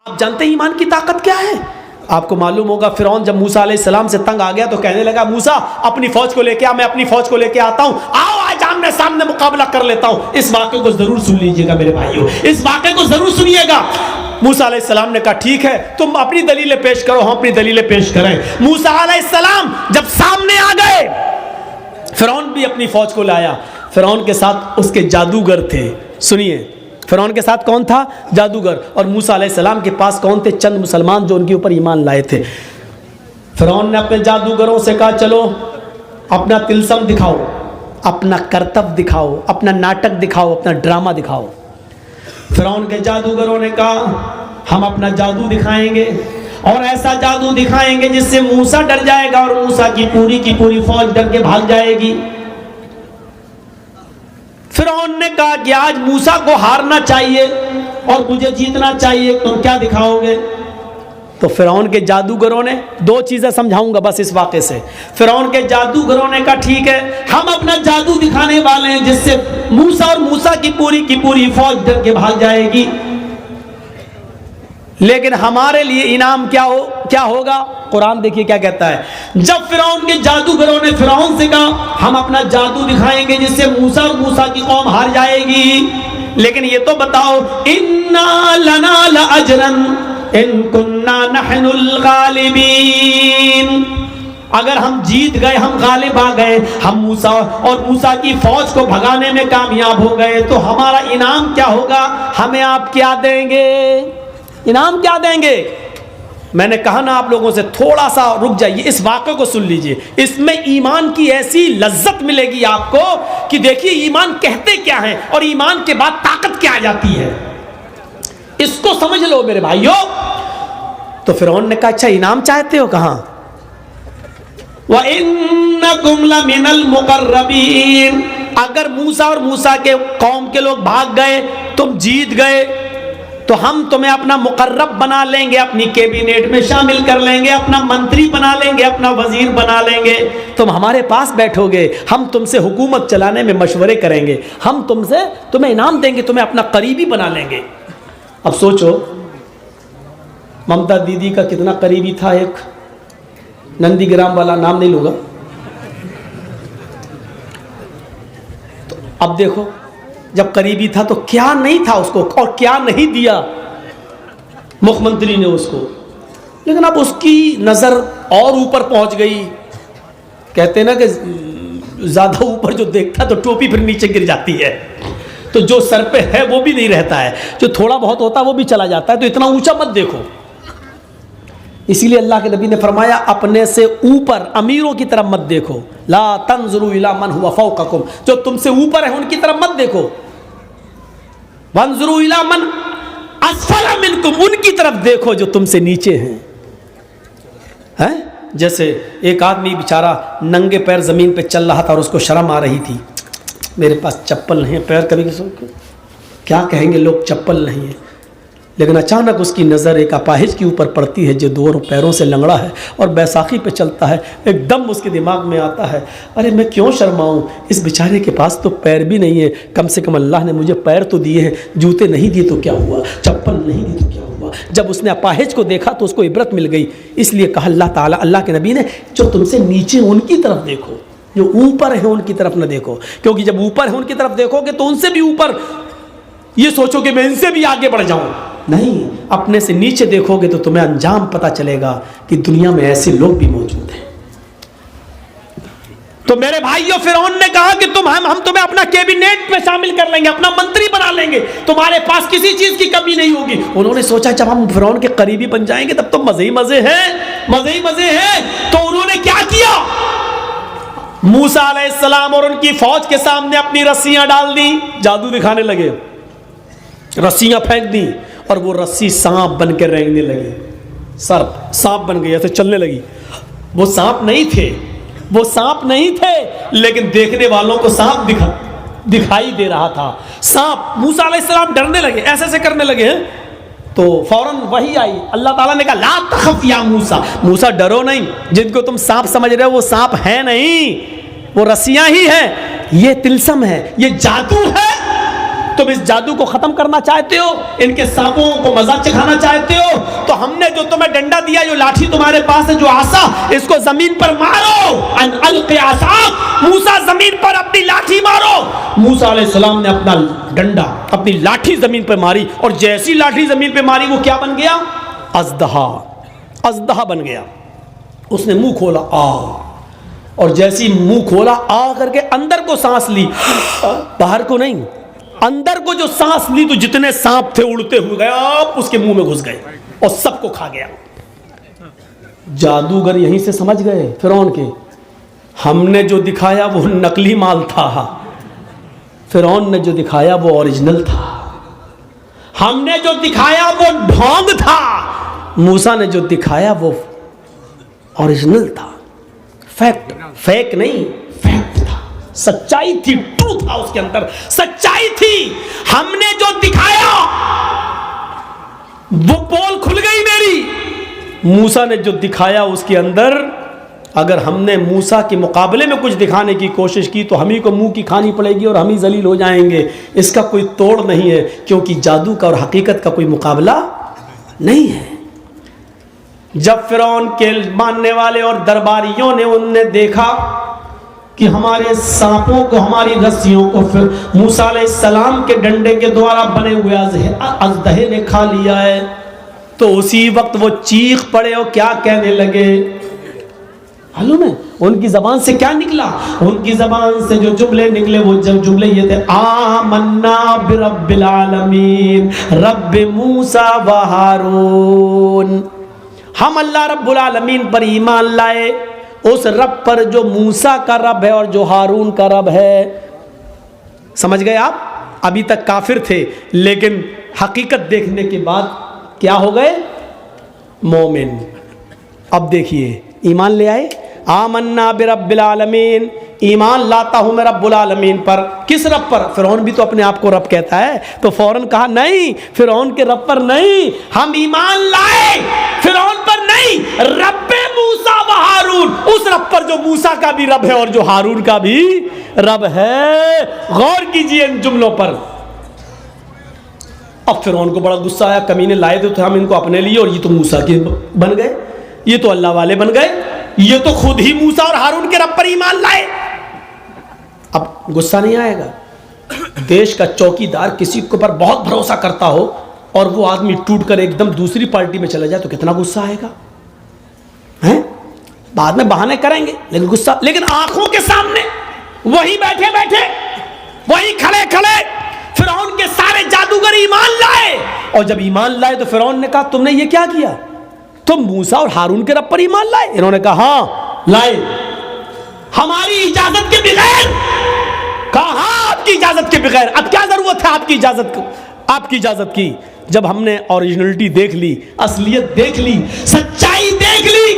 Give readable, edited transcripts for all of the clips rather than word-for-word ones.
آپ جانتے ہیں ایمان کی طاقت کیا ہے؟ آپ کو معلوم ہوگا فرعون جب موسیٰ علیہ السلام سے تنگ آ گیا تو کہنے لگا موسیٰ اپنی فوج کو لے کے آ، میں اپنی فوج کو لے کے آتا ہوں، آؤ آج آمنے سامنے مقابلہ کر لیتا ہوں۔ اس واقعے کو ضرور سن لیجئے گا میرے بھائیوں، اس واقعے کو ضرور سنیے گا۔ موسیٰ علیہ السلام نے کہا ٹھیک ہے تم اپنی دلیلیں پیش کرو، ہم اپنی دلیلیں پیش کریں۔ موسیٰ علیہ السلام جب سامنے آ گئے، فرعون بھی اپنی فوج کو لایا، فرعون کے ساتھ اس کے جادوگر تھے۔ سنیے، فرعون کے ساتھ کون تھا؟ جادوگر۔ اور موسیٰ علیہ السلام کے پاس کون تھے؟ چند مسلمان جو ان کے اوپر ایمان لائے تھے۔ فرعون نے اپنے جادوگروں سے کہا چلو اپنا طلسم دکھاؤ، اپنا کرتب دکھاؤ، اپنا ناٹک دکھاؤ، اپنا ڈرامہ دکھاؤ۔ فرعون کے جادوگروں نے کہا ہم اپنا جادو دکھائیں گے اور ایسا جادو دکھائیں گے جس سے موسیٰ ڈر جائے گا اور موسیٰ کی پوری فوج ڈر کے بھاگ جائے گی۔ فرعون نے کہا کہ آج موسیٰ کو ہارنا چاہیے اور مجھے جیتنا چاہیے، تم کیا دکھاؤ گے؟ تو فرعون کے جادوگروں نے دو چیزیں سمجھاؤں گا بس اس واقعے سے۔ فرعون کے جادوگروں نے کہا ٹھیک ہے ہم اپنا جادو دکھانے والے ہیں جس سے موسیٰ اور موسیٰ کی پوری فوج ڈر کے بھاگ جائے گی، لیکن ہمارے لیے انعام کیا ہوگا؟ قرآن دیکھیے کیا کہتا ہے۔ جب فرعون کے جادوگروں نے فرعون سے کہا ہم اپنا جادو دکھائیں گے جس سے موسیٰ اور موسیٰ کی قوم ہار جائے گی، لیکن یہ تو بتاؤ اِنَّا لَنَا لَأَجْرًا إِن كُنَّا نَحْنُ الْغَالِبِينَ، اگر ہم جیت گئے، ہم غالب آ گئے، ہم موسیٰ اور موسیٰ کی فوج کو بھگانے میں کامیاب ہو گئے تو ہمارا انعام کیا ہوگا؟ ہمیں آپ کیا دیں گے؟ انعام کیا دیں گے؟ میں نے کہا نا آپ لوگوں سے تھوڑا سا رک جائیے، اس واقعے کو سن لیجئے، اس میں ایمان کی ایسی لذت ملے گی آپ کو کہ دیکھیے ایمان کہتے کیا ہیں اور ایمان کے بعد طاقت کیا آ جاتی ہے، اس کو سمجھ لو میرے بھائیوں۔ تو فرعون نے کہا اچھا انعام چاہتے ہو؟ کہاں؟ وَإِنَّكُمْ لَمِنَ الْمُقَرَّبِينَ، اگر موسیٰ اور موسیٰ کے قوم کے لوگ بھاگ گئے، تم جیت گئے تو ہم تمہیں اپنا مقرب بنا لیں گے، اپنی کیبینٹ میں شامل کر لیں گے، اپنا منتری بنا لیں گے، اپنا وزیر بنا لیں گے، تم ہمارے پاس بیٹھو گے، ہم تم سے حکومت چلانے میں مشورے کریں گے، ہم تمہیں انعام دیں گے، تمہیں اپنا قریبی بنا لیں گے۔ اب سوچو ممتا دیدی کا کتنا قریبی تھا ایک نندی گرام والا، نام نہیں لوں گا، تو اب دیکھو جب قریبی تھا تو کیا نہیں تھا اس کو اور کیا نہیں دیا مکھ منتری نے اس کو، لیکن اب اس کی نظر اور اوپر پہنچ گئی۔ کہتے ہیں نا کہ زیادہ اوپر جو دیکھتا تو ٹوپی پھر نیچے گر جاتی ہے، تو جو سر پہ ہے وہ بھی نہیں رہتا ہے، جو تھوڑا بہت ہوتا ہے وہ بھی چلا جاتا ہے، تو اتنا اونچا مت دیکھو۔ اسی لیے اللہ کے نبی نے فرمایا اپنے سے اوپر امیروں کی طرف مت دیکھو، لا تنظروا الی من هو فوقکم، جو تم سے اوپر ہے ان کی طرف مت دیکھو، وانظروا الی من اسفل منکم، ان کی طرف دیکھو جو تم سے نیچے ہیں۔ جیسے ایک آدمی بیچارہ ننگے پیر زمین پہ چل رہا تھا اور اس کو شرم آ رہی تھی، میرے پاس چپل نہیں ہے، پیر کبھی کیا کہیں گے لوگ چپل نہیں ہے، لیکن اچانک اس کی نظر ایک اپاہج کے اوپر پڑتی ہے جو دو پیروں سے لنگڑا ہے اور بیساکھی پہ چلتا ہے، ایک دم اس کے دماغ میں آتا ہے ارے میں کیوں شرماؤں، اس بیچارے کے پاس تو پیر بھی نہیں ہے، کم سے کم اللہ نے مجھے پیر تو دیے ہیں، جوتے نہیں دیے تو کیا ہوا، چپل نہیں دی تو کیا ہوا۔ جب اس نے اپاہج کو دیکھا تو اس کو عبرت مل گئی، اس لیے کہا اللہ تعالیٰ، اللہ کے نبی نے جو تم سے نیچے ان کی طرف دیکھو، جو اوپر ہے ان کی طرف نہ دیکھو، کیونکہ جب اوپر ہے ان کی طرف دیکھو گے تو ان سے بھی اوپر یہ سوچو کہ میں ان سے بھی آگے بڑھ جاؤں، نہیں، اپنے سے نیچے دیکھو گے تو تمہیں انجام پتہ چلے گا کہ دنیا میں ایسے لوگ بھی موجود ہیں۔ تو میرے بھائیوں فرعون نے کہا کہ ہم تمہیں اپنا کیبینٹ میں شامل کر لیں گے، اپنا منتری بنا لیں گے، تمہارے پاس کسی چیز کی کمی نہیں ہوگی۔ انہوں نے سوچا جب ہم فرعون کے قریبی بن جائیں گے تب تو مزے ہی مزے ہیں، مزے ہی مزے ہیں۔ تو انہوں نے کیا کیا؟ موسیٰ علیہ السلام اور ان کی فوج کے سامنے اپنی رسیاں ڈال دی، جادو دکھانے لگے، رسیاں پھینک دی اور وہ رسی سانپ بن کے رینگنے لگی، سانپ بن گئی، ایسے چلنے لگی۔ وہ سانپ نہیں تھے لیکن دیکھنے والوں کو سانپ دکھائی دے رہا تھا۔ سانپ، موسیٰ علیہ السلام ڈرنے لگے، ایسے کرنے لگے ہیں تو فوراً وحی آئی، اللہ تعالیٰ نے کہا لا تخف یا موسیٰ، موسیٰ ڈرو نہیں، جن کو تم سانپ سمجھ رہے ہو وہ سانپ ہے نہیں، وہ رسیاں ہی ہیں، یہ طلسم ہے، یہ جادو ہے، تم اس جادو کو ختم کرنا چاہتے ہو, ان کے سانپوں کو مزہ چکھانا چاہتے ہو, تو ہم نے جو تمہیں ڈنڈا دیا, جو لاٹھی تمہارے پاس ہے, جو عصا, اس کو زمین پر مارو. ان القی عصاک, موسیٰ زمین پر اپنی لاٹھی مارو. موسیٰ علیہ السلام نے اپنا ڈنڈا, اپنی لاٹھی زمین پر ماری, اور جیسی لاٹھی زمین پہ ماری وہ کیا بن گیا؟ اژدہا. اژدہا بن گیا. اس نے منہ کھولا, اور جیسی منہ کھولا, کر کے اندر کو سانس لی, باہر کو نہیں, اندر کو جو سانس لی تو جتنے سانپ تھے اڑتے ہوئے گیا, اس کے منہ میں گھس گئے اور سب کو کھا گیا. جادوگر یہیں سے سمجھ گئے فرعون کے, ہم نے جو دکھایا وہ نقلی مال تھا, فرعون نے جو دکھایا وہ اوریجنل تھا. ہم نے جو دکھایا وہ ڈھونگ تھا, موسیٰ نے جو دکھایا وہ اوریجنل تھا. فیکٹ, فیک نہیں, فیکٹ تھا, سچائی تھی, ٹروتھ تھا اس کے اندر, سچائی تھی. ہم نے جو دکھایا وہ پول کھل گئی میری. موسیٰ نے جو دکھایا اس کے اندر, اگر ہم نے موسیٰ کے مقابلے میں کچھ دکھانے کی کوشش کی تو ہم ہی کو منہ کی کھانی پڑے گی اور ہم ہی ذلیل ہو جائیں گے. اس کا کوئی توڑ نہیں ہے, کیونکہ جادو کا اور حقیقت کا کوئی مقابلہ نہیں ہے. جب فرعون کے ماننے والے اور درباریوں نے ان نے دیکھا کہ ہمارے سانپوں کو, ہماری رسیوں کو پھر موسیٰ علیہ السلام کے ڈنڈے کے دوارا بنے ہوئے اژدہے نے کھا لیا ہے, تو اسی وقت وہ چیخ پڑے اور کیا کہنے لگے. معلوم ہے ان کی زبان سے کیا نکلا؟ ان کی زبان سے جو جملے نکلے وہ جملے یہ تھے, آمنا برب العالمین رب موسیٰ و ہارون. ہم اللہ رب العالمین پر ایمان لائے, اس رب پر جو موسیٰ کا رب ہے اور جو ہارون کا رب ہے. سمجھ گئے آپ؟ ابھی تک کافر تھے, لیکن حقیقت دیکھنے کے بعد کیا ہو گئے؟ مومن. اب دیکھیے, ایمان لے آئے. آمنا برب العالمین, ایمان لاتا ہوں میں رب العالمین پر. کس رب پر؟ فرعون بھی تو اپنے آپ کو رب کہتا ہے, تو فوراً کہا نہیں, فرعون کے رب پر نہیں, ہم ایمان لائے فرعون پر نہیں, رب موسیٰ و ہارون, اس رب پر جو موسیٰ کا بھی رب ہے اور جو ہارون کا بھی رب ہے. غور کیجئے ان جملوں پر. اب فرعون کو بڑا غصہ آیا, کمینے لائے تھے ہم ان کو اپنے لیے اور یہ تو موسیٰ کے بن گئے, یہ تو اللہ والے بن گئے, یہ تو خود ہی موسیٰ اور ہارون کے رب پر ایمان لائے. اب غصہ نہیں آئے گا؟ دیش کا چوکیدار کسی کے اوپر بہت بھروسہ کرتا ہو اور وہ آدمی ٹوٹ کر ایک دم دوسری پارٹی میں چلا جائے تو کتنا غصہ آئے گا؟ بعد میں بہانے کریں گے, لیکن غصہ, لیکن آنکھوں کے سامنے وہی بیٹھے بیٹھے, وہی کھڑے کھڑے فرعون کے سارے جادوگر ایمان لائے. اور جب ایمان لائے تو فرعون نے کہا تم نے یہ کیا کیا؟ تم موسیٰ اور ہارون کے رب پر ایمان لائے؟ انہوں نے کہا ہاں لائے, ہماری اجازت کے بغیر. کہا ہاں آپ کی اجازت کے بغیر. اب کیا ضرورت ہے آپ کی اجازت کو, آپ کی اجازت کی؟ جب ہم نے اوریجنلٹی دیکھ لی, اصلیت دیکھ لی, سچائی دیکھ لی,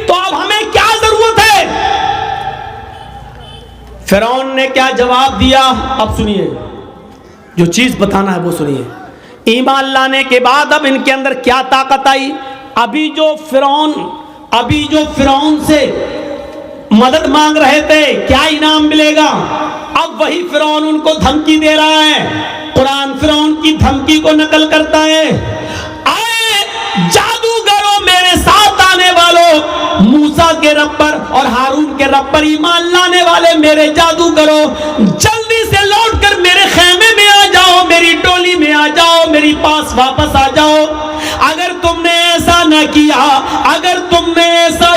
تو اب ہمیں کیا ضرورت ہے؟ فرعون نے کیا جواب دیا؟ اب سنیے, جو چیز بتانا ہے وہ سنیے. ایمان لانے کے بعد اب ان کے اندر کیا طاقت آئی؟ ابھی جو فرعون سے مدد مانگ رہے تھے, کیا انعام ملے گا؟ اب وہی فرعون ان کو دھمکی دے رہا ہے. قرآن فرعون کی دھمکی کو نقل کرتا ہے, اے جادوگروں میرے ساتھ آنے والوں, موسیٰ کے رب پر اور ہارون کے رب پر ایمان لانے والے میرے جادوگروں, جلدی سے لوٹ کر میرے خیمے میں آ جاؤ, میری ٹولی میں آ جاؤ, میری پاس واپس آ جاؤ. اگر تم نے ایسا نہ کیا, اگر تم نے ایسا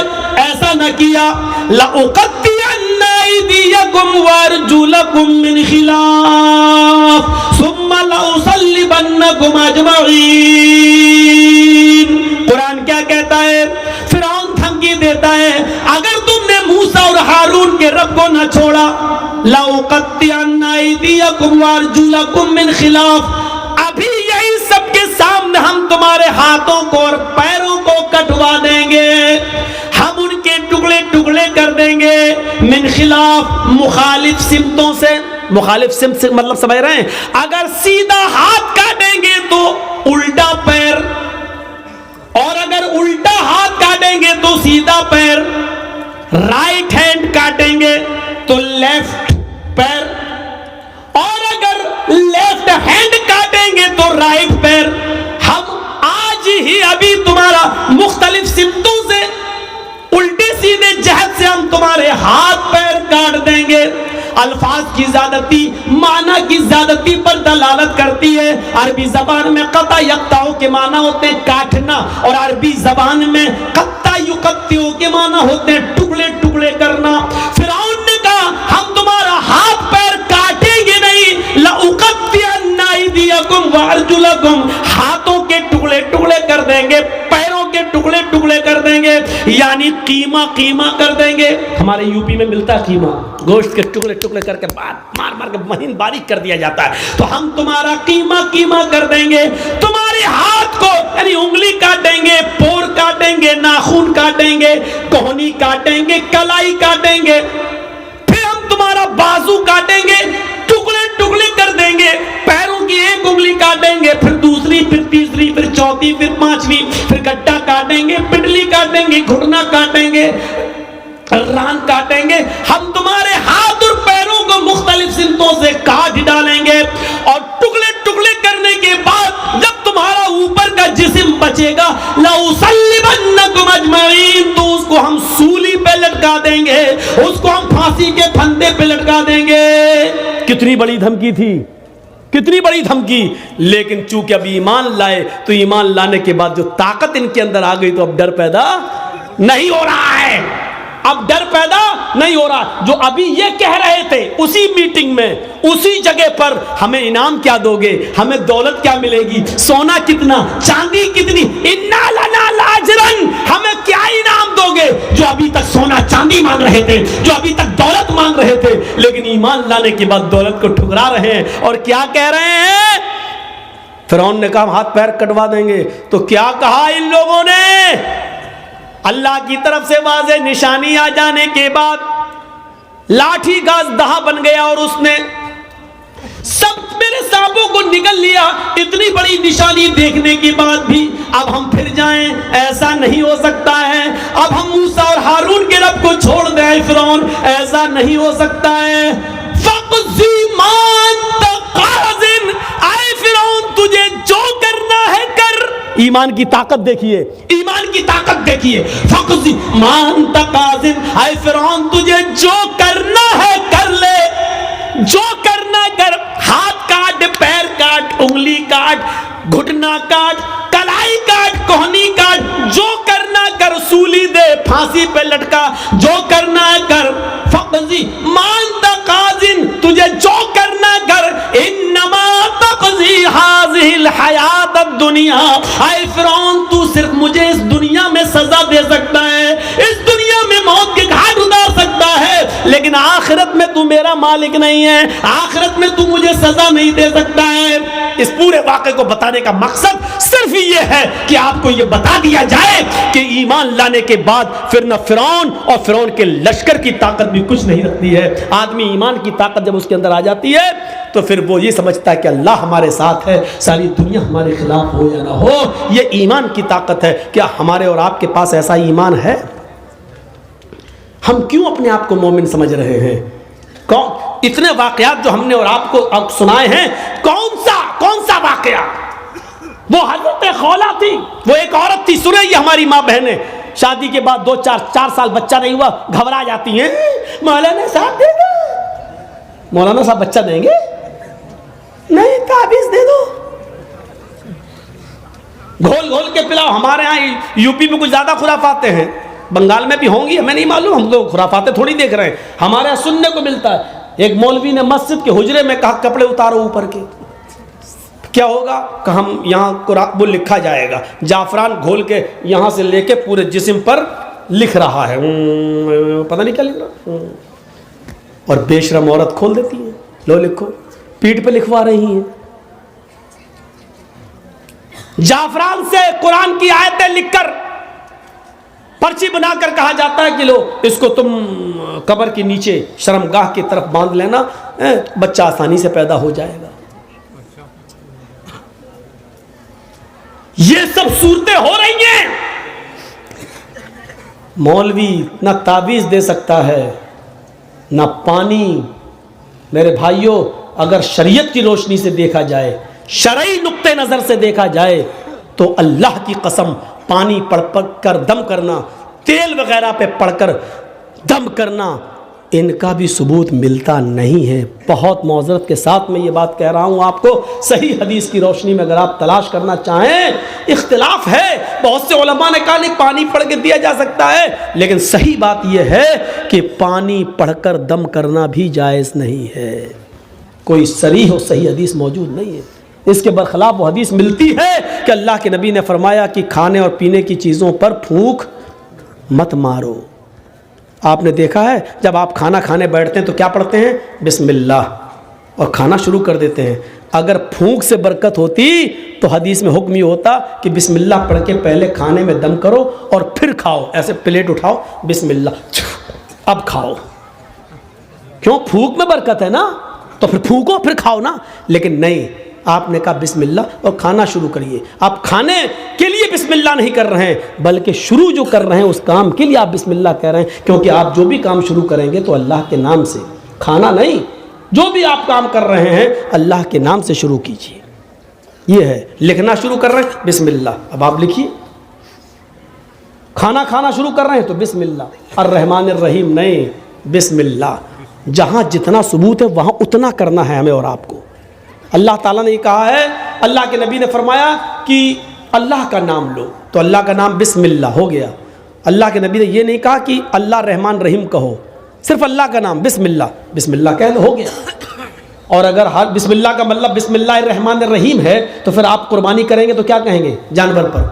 نہ کیا, لَأُقَطِّعَنَّ أَيْدِيَكُمْ وَأَرْجُلَكُمْ مِنْ خِلَافٍ ثُمَّ لَأُصَلِّبَنَّكُمْ أَجْمَعِينَ. قرآن کیا کہتا ہے؟ فرعون دھمکی دیتا ہے, اگر تم نے موسیٰ اور ہارون کے رب کو نہ چھوڑا, لَأُقَطِّعَنَّ أَيْدِيَكُمْ وَأَرْجُلَكُمْ مِنْ خِلَافٍ, ابھی یہی سب کے سامنے ہم تمہارے ہاتھوں کو اور پیروں کو کٹوا دیں گے, ہم ان کے ٹکڑے ٹکڑے کر دیں گے. من خلاف, مخالف سمتوں سے. مخالف سمت سے مطلب سمجھ رہے ہیں؟ اگر سیدھا ہاتھ کاٹیں گے تو الٹا پیر, اور اگر الٹا ہاتھ کاٹیں گے تو سیدھا پیر. رائٹ ہینڈ کاٹیں گے تو لیفٹ پیر, اور اگر لیفٹ ہینڈ کاٹیں گے تو رائٹ پیر. ہم آج ہی ابھی تمہارا مختلف سمتوں سے الٹے سیدھے جہت سے ہم تمہارے ہاتھ پیر کاٹ دیں گے. الفاظ کی زیادتی معنی کی زیادتی پر دلالت کرتی ہے. عربی زبان میں قطع یقطع کے معنی ہوتے ہیں کاٹنا, اور عربی زبان میں قطع یقطع کے معنی ہوتے ہیں ٹکڑے ٹکڑے کرنا. فرعون نے کہا ہم تمہارا ہاتھ پیر کاٹیں گے نہیں, لأقطعن أيديكم وأرجلكم, ہاتھوں کے ٹکڑے ٹکڑے کر دیں گے, پیروں کے ٹکڑے ٹکڑے کر دیں گے, یعنی قیمہ قیمہ کر دیں گے. ہمارے یوپی میں ملتا ہے قیمہ, گوشت کے ٹکڑے ٹکڑے کر کے مار مار کے مہین باریک کر دیا جاتا ہے. تو ہم تمہارا قیمہ قیمہ کر دیں گے, تمہارے ہاتھ کو یعنی انگلی کاٹیں گے, پور کاٹیں گے, ناخن کاٹیں گے, کوہنی کاٹیں گے, کلائی کاٹیں گے, پھر ہم تمہارا بازو کاٹیں گے, ٹکڑے ٹکڑے کر دیں گے, پیروں کی ایک انگلی کاٹیں گے, پھر دوسری, پھر تیسری, پھر چوتھی, پھر پانچویں, پھر گڈھا کاٹیں گے, پنڈلی کاٹیں گے, گھٹنا کاٹیں گے, ران کاٹیں گے. ہم تمہارے ہاتھ اور پیروں کو مختلف سمتوں سے کاٹ ڈالیں گے, اور ٹکڑے ٹکڑے کرنے کے بعد جب تمہارا اوپر کا جسم بچے گا, لَأُصَلِّبَنَّكُمْ أَجْمَعِينَ, تو اس کو ہم سولی پہ لٹکا دیں گے, اس کو ہم پھانسی کے پھندے پہ لٹکا دیں گے. کتنی بڑی دھمکی تھی, کتنی بڑی دھمکی. لیکن چونکہ اب ایمان لائے تو ایمان لانے کے بعد جو طاقت ان کے اندر آ گئی تو اب ڈر پیدا نہیں ہو رہا ہے, اب ڈر پیدا نہیں ہو رہا. جو ابھی یہ کہہ رہے تھے اسی میٹنگ میں, اسی جگہ پر, ہمیں انعام کیا دو گے, ہمیں دولت کیا ملے گی, سونا کتنا, چاندی کتنی, اِنَّا لَنَا لَأَجْرًا, ہمیں کیا انعام دو گے. جو ابھی تک سونا چاندی مانگ رہے تھے, جو ابھی تک دولت مانگ رہے تھے, لیکن ایمان لانے کے بعد دولت کو ٹھکرا رہے ہیں. اور کیا کہہ رہے ہیں, فرعون نے کہا ہم ہاتھ پیر کٹوا دیں گے. تو کیا کہا ان لوگوں نے, اللہ کی طرف سے واضح نشانی آ جانے کے بعد لاٹھی کا دہا بن گیا, اور اس نے سب میرے سانپوں کو نگل لیا. اتنی بڑی نشانی دیکھنے کے بعد بھی اب ہم پھر جائیں, ایسا نہیں ہو سکتا ہے. اب ہم موسیٰ اور ہارون کے رب کو چھوڑ دیں فرعون, ایسا نہیں ہو سکتا ہے. فَقْضِ مَا أَنْتَ قَاضٍ, اے فرعون تجھے جو کرنا ہے کر. ایمان کی طاقت دیکھیے, ایمان کی طاقت دیکھیے. فَقْضِ مَا أَنْتَ قَاضٍ, اے فرعون تجھے جو کرنا ہے کر لے, جو کرنا کر. ہاتھ کاٹ, پیر کاٹ, انگلی کاٹ, گھٹنا کاٹ, کلائی کاٹ, کوہنی کاٹ, جو کرنا کر. سولی دے, پھانسی پہ لٹکا, جو کرنا کر. فَقْضِ مَا أَنْتَ قَاضٍ, تجھے جو کرنا کر. إِنَّمَا تَقْضِي هَذِهِ الْحَيَاةَ الدُّنْيَا, اے فرعون تو صرف مجھے اس دنیا میں سزا دے سکتا ہے, اس دنیا میں موت کے گھاٹ اتار سکتا ہے, لیکن آخرت میں تو میرا مالک نہیں ہے, آخرت میں تو مجھے سزا نہیں دے سکتا ہے. اس پورے واقعے کو بتانے کا مقصد صرف یہ ہے کہ آپ کو یہ بتا دیا جائے کہ ایمان لانے کے بعد پھر نہ فرعون اور فرعون کے لشکر کی طاقت بھی کچھ نہیں رکھتی ہے. آدمی ایمان کی طاقت جب اس کے اندر آ جاتی ہے تو پھر وہ یہ سمجھتا ہے کہ اللہ ہمارے ساتھ ہے, ساری دنیا ہمارے خلاف ہو یا نہ ہو. یہ ایمان کی طاقت ہے. کیا ہمارے اور آپ کے پاس ایسا ایمان ہے؟ ہم کیوں اپنے آپ کو مومن سمجھ رہے ہیں؟ اتنے واقعات جو ہم نے اور آپ کو سنائے ہیں, کون سا واقعہ؟ وہ حضرت خولا تھی, وہ ایک عورت تھی, سنے یہ ہماری ماں بہنیں, شادی کے بعد 2-4 سال بچہ نہیں ہوا, گھبرا جاتی ہیں, مولانا صاحب دے دو, مولانا صاحب بچہ دیں گے نہیں, تعویذ دے دو, گھول گھول کے پلاؤ. ہمارے ہاں یوپی میں کچھ زیادہ خرافاتیں ہیں, بنگال میں بھی ہوں گی, ہمیں نہیں معلوم, ہم تو خرافاتیں تھوڑی دیکھ رہے ہیں. ہمارے یہاں سننے کو ملتا ہے, ایک مولوی نے مسجد کے حجرے میں کہا کپڑے اتارو اوپر کے. کیا ہوگا کہ ہم یہاں وہ لکھا جائے گا, جعفران گھول کے یہاں سے لے کے پورے جسم پر لکھ رہا ہے, پتہ نہیں کیا لکھ رہا, اور بے شرم عورت کھول دیتی ہے, لو لکھو, پیٹھ پہ لکھوا رہی ہیں. جعفران سے قرآن کی آیتیں لکھ کر پرچی بنا کر کہا جاتا ہے کہ لو اس کو تم قبر کے نیچے شرمگاہ کی طرف باندھ لینا, بچہ آسانی سے پیدا ہو جائے گا. یہ سب صورتیں ہو رہی ہیں. مولوی نہ تعویذ دے سکتا ہے نہ پانی. میرے بھائیوں, اگر شریعت کی روشنی سے دیکھا جائے، شرعی نقطہ نظر سے دیکھا جائے، تو اللہ کی قسم پانی پڑھ کر دم کرنا، تیل وغیرہ پہ پڑھ کر دم کرنا، ان کا بھی ثبوت ملتا نہیں ہے۔ بہت معذرت کے ساتھ میں یہ بات کہہ رہا ہوں آپ کو، صحیح حدیث کی روشنی میں اگر آپ تلاش کرنا چاہیں، اختلاف ہے، بہت سے علماء نے کہا نہیں پانی پڑھ کے دیا جا سکتا ہے، لیکن صحیح بات یہ ہے کہ پانی پڑھ کر دم کرنا بھی جائز نہیں ہے۔ کوئی صریح و صحیح حدیث موجود نہیں ہے۔ اس کے برخلاف وہ حدیث ملتی ہے کہ اللہ کے نبی نے فرمایا کہ کھانے اور پینے کی چیزوں پر پھونک مت مارو۔ آپ نے دیکھا ہے جب آپ کھانا کھانے بیٹھتے ہیں تو کیا پڑھتے ہیں؟ بسم اللہ، اور کھانا شروع کر دیتے ہیں۔ اگر پھونک سے برکت ہوتی تو حدیث میں حکم یہ ہوتا کہ بسم اللہ پڑھ کے پہلے کھانے میں دم کرو اور پھر کھاؤ، ایسے پلیٹ اٹھاؤ بسم اللہ اب کھاؤ۔ کیوں؟ پھونک میں برکت ہے نا، تو پھر پھونکو پھر کھاؤ نا، لیکن نہیں، آپ نے کہا بسم اللہ اور کھانا شروع کریے۔ آپ کھانے کے لیے بسم اللہ نہیں کر رہے ہیں، بلکہ شروع جو کر رہے ہیں اس کام کے لیے آپ بسم اللہ کہہ رہے ہیں، کیونکہ آپ جو بھی کام شروع کریں گے تو اللہ کے نام سے، کھانا نہیں، جو بھی آپ کام کر رہے ہیں اللہ کے نام سے شروع کیجیے۔ یہ ہے، لکھنا شروع کر رہے ہیں بسم اللہ، اب آپ لکھیے۔ کھانا کھانا شروع کر رہے ہیں تو بسم اللہ الرحمن الرحیم نہیں، بسم اللہ۔ جہاں جتنا ثبوت ہے وہاں اتنا کرنا ہے ہمیں اور آپ کو۔ اللہ تعالیٰ نے یہ کہا ہے، اللہ کے نبی نے فرمایا کہ اللہ کا نام لو، تو اللہ کا نام بسم اللہ ہو گیا۔ اللہ کے نبی نے یہ نہیں کہا کہ اللہ رحمان رحیم کہو، صرف اللہ کا نام بسم اللہ کہہ دو، ہو گیا۔ اور اگر بسم اللہ کا مطلب بسم اللہ الرحمن الرحیم ہے تو پھر آپ قربانی کریں گے تو کیا کہیں گے جانور پر؟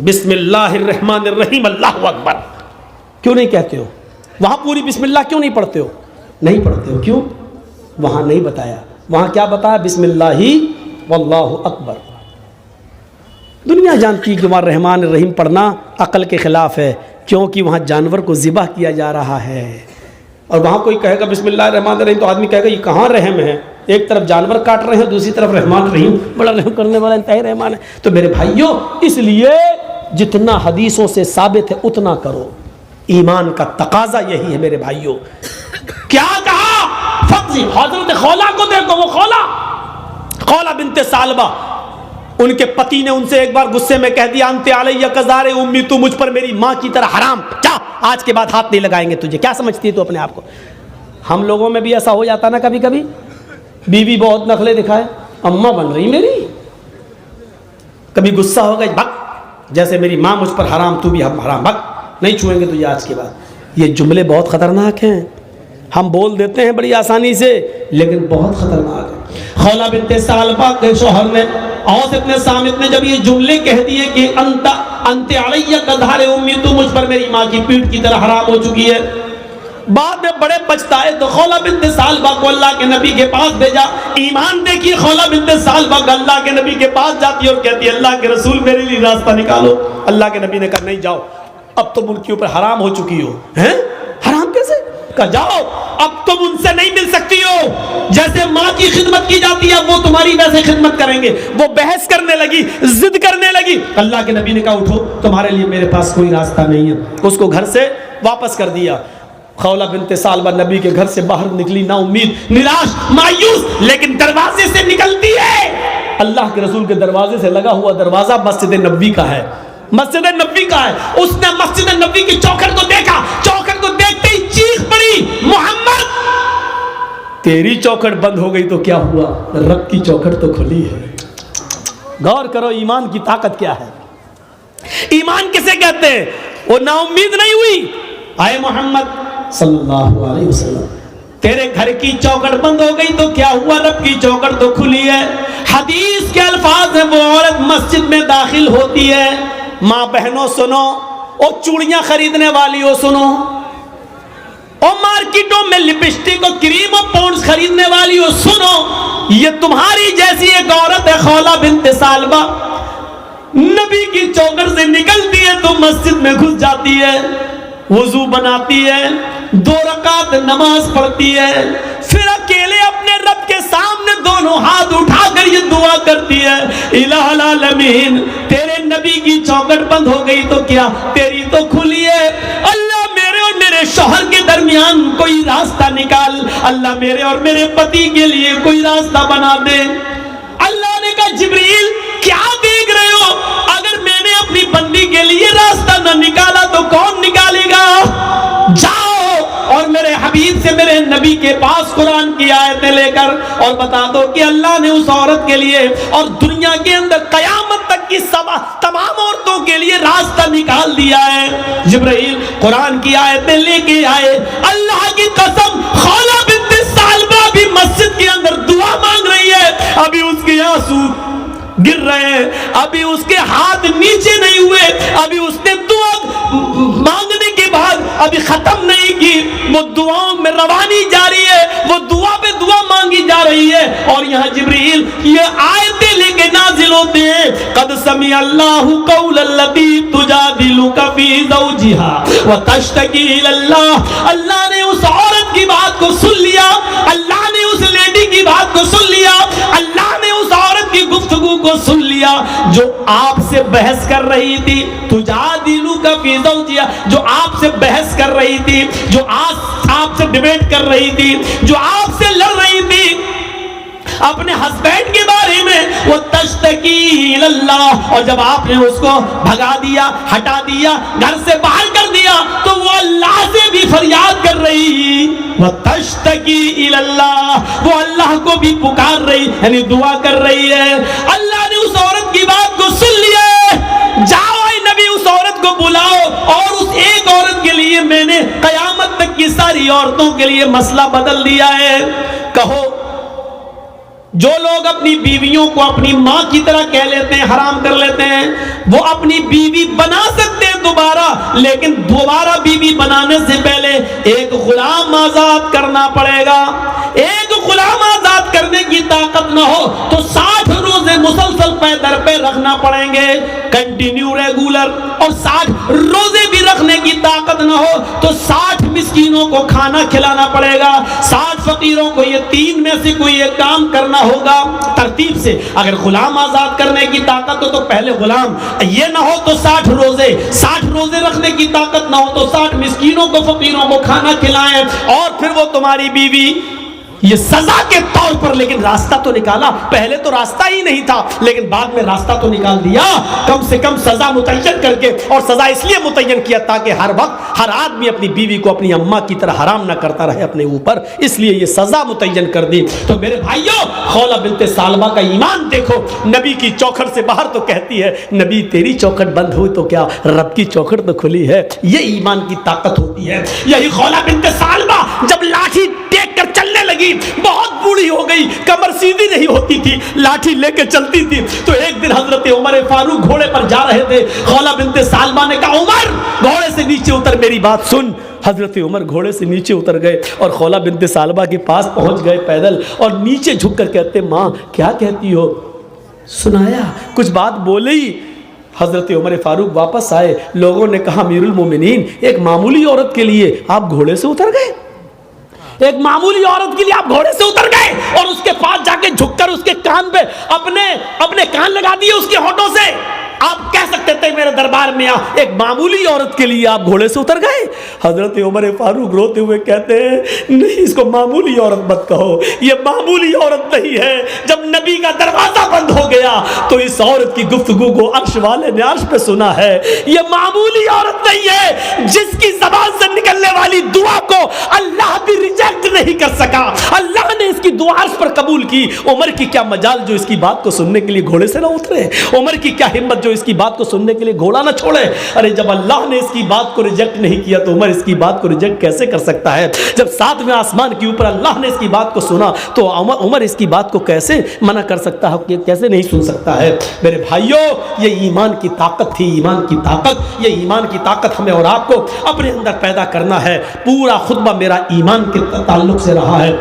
بسم اللہ الرحمن الرحیم اللہ اکبر کیوں نہیں کہتے ہو؟ وہاں پوری بسم اللہ کیوں نہیں پڑھتے ہو؟ نہیں پڑھتے ہو، کیوں؟ وہاں نہیں بتایا، وہاں کیا بتایا؟ بسم اللہ واللہ اکبر۔ دنیا جانتی کہ وہاں رحمان الرحیم پڑھنا عقل کے خلاف ہے، کیونکہ وہاں جانور کو ذبح کیا جا رہا ہے۔ اور وہاں کوئی کہے گا بسم اللہ الرحمن الرحیم تو آدمی کہے گا یہ کہاں رحم ہے؟ ایک طرف جانور کاٹ رہے ہیں، دوسری طرف رحمان الرحیم، بڑا رحم کرنے والا انتہائی رحمان ہے۔ تو میرے بھائیوں، اس لیے جتنا حدیثوں سے ثابت ہے اتنا کرو، ایمان کا تقاضا یہی ہے میرے بھائیوں۔ کیا کہا؟ حضرت خولا کو دیکھو، وہ خولا بنت ثعلبہ، ان کے پتی نے ان سے ایک بار غصے میں کہہ دیا انت علیہ کزار امی، تو مجھ پر میری ماں کی طرح حرام، کیا آج کے بعد ہاتھ نہیں لگائیں گے تجھے۔ کیا سمجھتی ہے تو اپنے آپ کو؟ ہم لوگوں میں بھی ایسا ہو جاتا نا کبھی کبھی، بیوی بہت نخلے دکھائے، اماں بن رہی میری، کبھی غصہ ہو گئی بھگ، جیسے میری ماں مجھ پر حرام تو بھی حرام، بھگ نہیں چھوئیں گے تجھے آج کے بعد۔ یہ جملے بہت خطرناک ہیں، ہم بول دیتے ہیں بڑی آسانی سے، لیکن بہت خطرناک ہے۔ خولا بنت ثعلبہ کے شوہر نے اوس ابن صامت نے جب یہ جملے کہہ دیے کہ انت علیہ کظہر امی، تو مجھ پر میری ماں کی پیٹھ کی طرح حرام ہو چکی ہے، بعد میں بڑے پچھتائے تو خولا بنت ثعلبہ کو اللہ کے نبی کے پاس بھیجا۔ ایمان دیکھیے، خولا بنت ثعلبہ اللہ کے نبی کے پاس جاتی اور کہتی ہے اللہ کے رسول میرے لیے راستہ نکالو۔ اللہ کے نبی نے کہا نہیں جاؤ، اب تم ان کے اوپر حرام ہو چکی ہو۔ ہیں؟ حرام کیسے؟ کہا جاؤ، اب تم ان سے نہیں مل سکتی ہو، جیسے ماں کی خدمت کی جاتی ہے وہ تمہاری ویسے خدمت کریں گے۔ وہ بحث کرنے لگی، ضد کرنے لگی۔ اللہ کے نبی نے کہا اٹھو، تمہارے لیے میرے پاس کوئی راستہ نہیں ہے، اس کو گھر سے واپس کر دیا۔ خولا بنت ثعلبہ نبی کے گھر سے باہر نکلی، نا امید، نراش، مایوس، لیکن دروازے سے نکلتی ہے، اللہ کے رسول کے دروازے سے لگا ہوا دروازہ مسجد نبوی کا ہے، مسجد نبوی کا ہے۔ اس نے مسجد نبوی کی چوکھٹ کو دیکھا، چوکھٹ کو دیکھتے ہی چیخ پڑی محمد، تیری چوکھٹ بند ہو گئی تو کیا ہوا، رب کی چوکھٹ تو کھلی ہے۔ غور کرو ایمان کی طاقت کیا ہے۔ ایمان کسے کہتے ہیں؟ وہ نا امید نہیں ہوئی، آئے محمد صلی اللہ علیہ وسلم، تیرے گھر کی چوکھٹ بند ہو گئی تو کیا ہوا، رب کی چوکھٹ تو کھلی ہے۔ حدیث کے الفاظ ہیں، وہ عورت مسجد میں داخل ہوتی ہے، ماں بہنوں سنو، اور چوڑیاں خریدنے والی ہو سنو، اور مارکیٹوں میں لپسٹک اور کریم اور پونڈز خریدنے والی ہو سنو، یہ تمہاری جیسی ایک عورت ہے خولا بنت ثعلبہ، نبی کی چوکھٹ سے نکلتی ہے تو مسجد میں گھس جاتی ہے، وضو بناتی ہے، 2 رکعت نماز پڑھتی ہے، پھر اکیلے اپنے رب کے سامنے دونوں ہاتھ اٹھا کر یہ دعا کرتی ہے الہ العالمین، تیرے نبی کی چوکھٹ بند ہو گئی تو کیا، تیری تو کھلی ہے، اللہ میرے اور میرے شوہر کے درمیان درمیان کوئی راستہ نکال، اللہ میرے اور میرے پتی کے لیے کوئی راستہ بنا دے۔ اللہ نے کہا جبریل کیا دیکھ رہے ہو؟ اگر میں نے اپنی بندی کے لیے راستہ نہ نکالا تو کون نکالے گا؟ جاؤ اور میرے حبیب سے، میرے نبی کے پاس قرآن کی آیتیں لے کر اور بتا دو کہ اللہ نے اس عورت کے لیے اور دنیا کے اندر قیامت تک کی تمام عورتوں کے لیے راستہ نکال دیا ہے۔ جبرائیل قرآن کی آیتیں لے کے آئے۔ اللہ کی قسم خولہ بنت ثعلبہ بھی مسجد کے اندر دعا مانگ رہی ہے، ابھی اس کے آنسو گر رہے ہیں، ابھی اس کے ہاتھ نیچے نہیں ہوئے، ابھی اس نے دعا مانگنے کے بعد ابھی ختم نہیں کی، وہ دعاؤں میں روانی جاری ہے، وہ دعا پہ دعا مانگی جا رہی ہے۔ اور یہاں جبریل یہ آیتیں لے کے نازل ہوتے ہیں، قد سمع اللہ قول التی تجادلک فی زوجہا وتشتکی الی اللہ۔ اللہ نے اس عورت کی بات کو سن لیا، اللہ نے اس لیڈی کی بات کو سن لیا، اللہ نے اس عورت کی گفتگو کو سن لیا جو آپ سے بحث کر رہی تھی، تجادلک فی زوجہا، جو آپ سے بحث کر رہی تھی، جو آپ سے ڈیبیٹ کر رہی تھی، جو آپ سے لڑ رہی تھی اپنے ہسبینڈ کے بارے میں، وہ تشتکی اللہ، اور جب آپ نے اس کو بھگا دیا، ہٹا دیا، گھر سے باہر کر دیا، تو وہ اللہ سے بھی فریاد کر رہی، وہ تشتکی اللہ، وہ اللہ کو بھی پکار رہی، یعنی دعا کر رہی ہے۔ اللہ نے اس عورت کی بات کو سن لیا ہے، جاؤ اے نبی اس عورت کو بلاؤ، اور اس ایک عورت کے لیے میں نے قیامت تک کی ساری عورتوں کے لیے مسئلہ بدل دیا ہے۔ کہو جو لوگ اپنی بیویوں کو اپنی ماں کی طرح کہہ لیتے ہیں، حرام کر لیتے ہیں، وہ اپنی بیوی بنا سکتے ہیں دوبارہ، لیکن دوبارہ بیوی بنانے سے پہلے ایک غلام آزاد کرنا پڑے گا۔ ایک غلام آزاد کرنے کی طاقت نہ ہو تو 60 روزے مسلسل پے در پہ رکھنا پڑیں گے، کنٹینیو ریگولر، اور 60 روزے بھی رکھنے کی طاقت نہ ہو تو 60 مسکینوں کو کھانا کھلانا پڑے گا، 60 فقیروں کو یہ 3 میں سے کوئی ایک کام کرنا ہوگا ترتیب سے۔ اگر غلام آزاد کرنے کی طاقت ہو تو پہلے غلام، یہ نہ ہو تو 60 روزے رکھنے کی طاقت نہ ہو تو 60 مسکینوں کو، فقیروں کو کھانا کھلائیں، اور پھر وہ تمہاری بیوی، یہ سزا کے طور پر۔ لیکن راستہ تو نکالا، پہلے تو راستہ ہی نہیں تھا لیکن بعد میں راستہ تو نکال دیا، کم سے کم سزا متعین کر کے، اور سزا اس لیے متعین کیا تاکہ ہر وقت ہر آدمی اپنی بیوی کو اپنی اماں کی طرح حرام نہ کرتا رہے اپنے اوپر، اس لیے یہ سزا متعین کر دی۔ تو میرے بھائیوں، خولہ بنت ثعلبہ کا ایمان دیکھو، نبی کی چوکھٹ سے باہر تو کہتی ہے نبی تیری چوکھٹ بند ہوئی تو کیا، رب کی چوکھٹ تو کھلی ہے۔ یہ ایمان کی طاقت ہوتی ہے۔ یہی خولہ بنت ثعلبہ جب لاٹھی ٹیک کر چلنے لگی، بہت بوڑھی ہو گئی، کمر سیدھی نہیں ہوتی تھی، لاٹھی لے کے چلتی تھی، تو ایک دن حضرت عمر فاروق گھوڑے پر جا رہے تھے، خولہ بنت ثعلبہ نے کہا عمر گھوڑے سے نیچے اتر، میری بات سن۔ حضرت عمر گھوڑے سے نیچے اتر گئے اور خولہ بنت ثعلبہ کے پاس پہنچ گئے پیدل، اور نیچے جھک کر کہتے ماں کیا کہتی ہو؟ سنایا، کچھ بات بولے ہی۔ حضرت عمر فاروق واپس آئے، لوگوں نے کہا امیر المومنین ایک معمولی عورت کے لیے آپ گھوڑے سے اتر گئے، ایک معمولی عورت کے لیے آپ گھوڑے سے اتر گئے اور اس کے پاس جا کے جھک کر اس کے کان پہ اپنے کان لگا دیے اس کے ہونٹوں سے۔ آپ کہہ سکتے تھے میرے دربار میں ایک معمولی عورت کے لیے آپ گھوڑے سے اتر گئے۔ حضرت عمر فاروق روتے ہوئے کہتے ہیں نہیں، اس کو معمولی عورت مت کہو، یہ معمولی عورت نہیں ہے۔ جب نبی کا دروازہ بند ہو گیا تو اس عورت کی گفتگو کو عرش والے نے عرش پہ سنا ہے۔ یہ معمولی عورت نہیں ہے، جس کی زبان سے نکلنے والی دعا کو اللہ بھی ریجیکٹ نہیں کر سکا، اللہ نے اس کی دعا عرش پر قبول کی۔ عمر کی کیا مجال جو اس کی بات کو سننے کے لیے گھوڑے سے نہ اترے، عمر کی کیا ہمت جو اس کی بات کو سننے کے لیے گھوڑا نہ چھوڑے۔ ارے جب اللہ نے اس کی بات کو ریجیکٹ نہیں کیا تو عمر اس کی بات کو ریجیکٹ کیسے کر سکتا ہے؟ جب 7ویں آسمان کے اوپر اللہ نے اس کی بات کو سنا تو عمر اس کی بات کو کیسے منع کر سکتا ہے، کیسے نہیں سن سکتا ہے؟ میرے بھائیوں، یہ ایمان کی طاقت تھی، ایمان کی طاقت، یہ ایمان کی طاقت ہمیں اور آپ کو اپنے اندر پیدا کرنا ہے۔ پورا خطبہ میرا ایمان کے تعلق سے رہا ہے،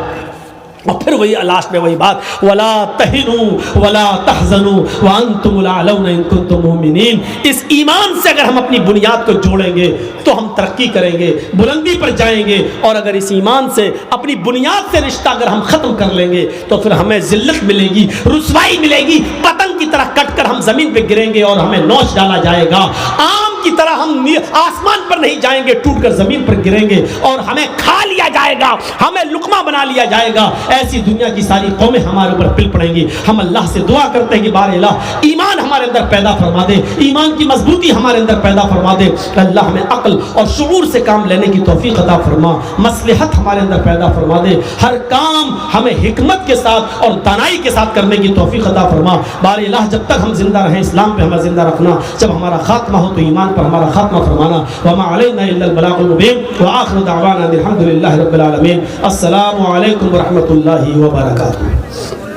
اور پھر وہی لاسٹ میں وہی بات وَلَا تَهِنُوا وَلَا تَحْزَنُوا وَأَنْتُمُ الْأَعْلَوْنَ إِن كُنتُم مُؤْمِنِينَ۔ اس ایمان سے اگر ہم اپنی بنیاد کو جوڑیں گے تو ہم ترقی کریں گے، بلندی پر جائیں گے، اور اگر اس ایمان سے اپنی بنیاد سے رشتہ اگر ہم ختم کر لیں گے تو پھر ہمیں ذلت ملے گی، رسوائی ملے گی، پتنگ کی طرح کٹ کر ہم زمین پہ گریں گے اور ہمیں نوچ ڈالا جائے گا۔ عام کی طرح ہم آسمان پر نہیں جائیں گے، ٹوٹ کر زمین پر گریں گے اور ہمیں کھا لیا جائے گا، ہمیں لقمہ بنا لیا جائے گا۔ ایسی دنیا کی ساری قومیں ہمارے اوپر پل پڑیں گی۔ ہم اللہ سے دعا کرتے ہیں کہ بار الہ ایمان ہمارے اندر پیدا فرما دے، ایمان کی مضبوطی ہمارے اندر پیدا فرما دے۔ اللہ ہمیں عقل اور شعور سے کام لینے کی توفیق عطا فرما، مصلحت ہمارے اندر پیدا فرما دے، ہر کام ہمیں حکمت کے ساتھ اور دانائی کے ساتھ کرنے کی توفیق عطا فرما۔ بار الہ جب تک ہم زندہ رہیں اسلام پہ ہمیں زندہ رکھنا، جب ہمارا خاتمہ ہو تو ایمان پر ہمارا خاتمہ فرمانا۔ وما علینا الا البلاغ المبین وآخر دعوانا الحمد للہ رب العالمین۔ السلام علیکم ورحمۃ اللہ وبرکاتہ۔